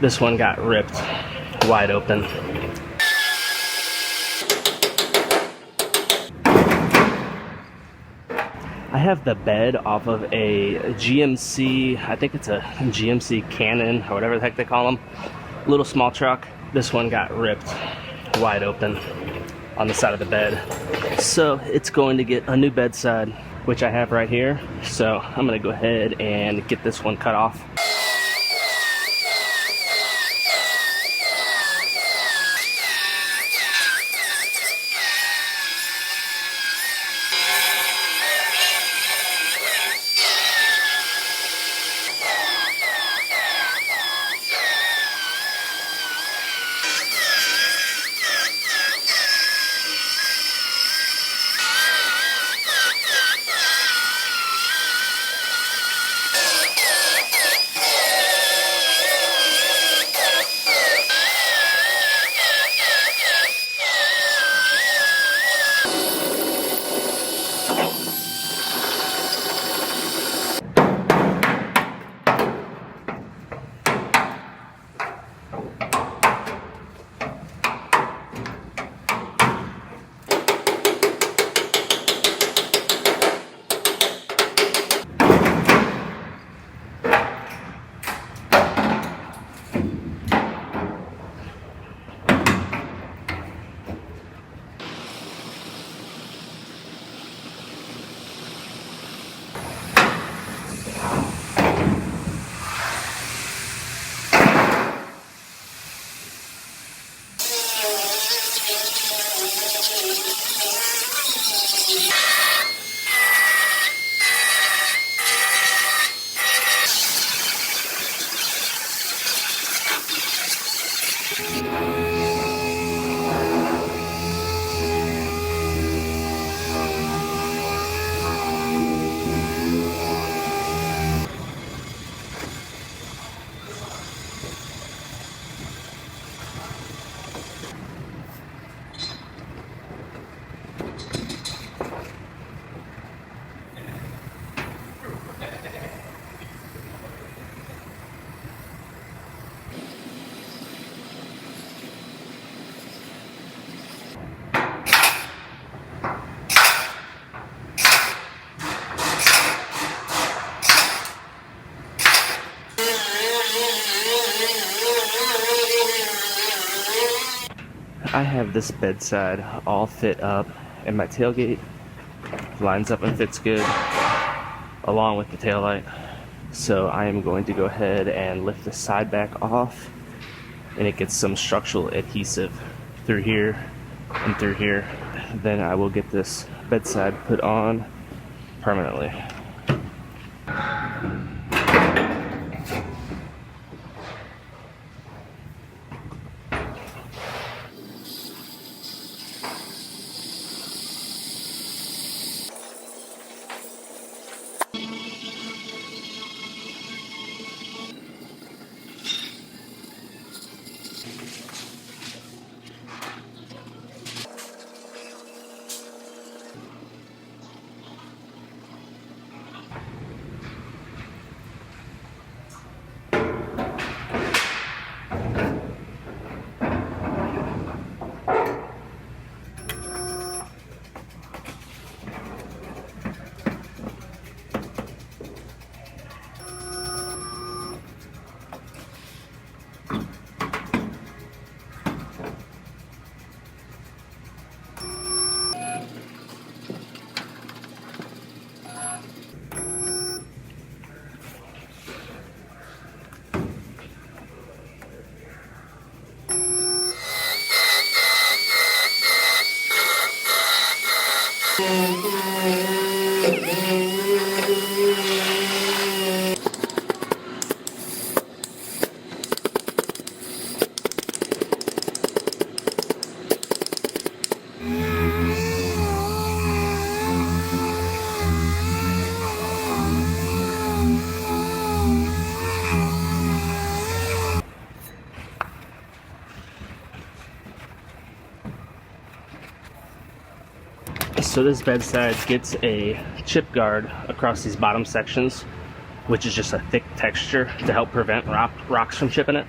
This one got ripped wide open. I have the bed off of a GMC, I think it's a GMC Canyon or whatever the heck they call them. Little small truck. This one got ripped wide open on the side of the bed. So it's going to get a new bedside, which I have right here. So I'm gonna go ahead and get this one cut off. I have this bedside all fit up, and my tailgate lines up and fits good along with the taillight. So I am going to go ahead and lift the side back off, and it gets some structural adhesive through here and through here. Then I will get this bedside put on permanently. So this bedside gets a chip guard across these bottom sections, which is just a thick texture to help prevent rocks from chipping it.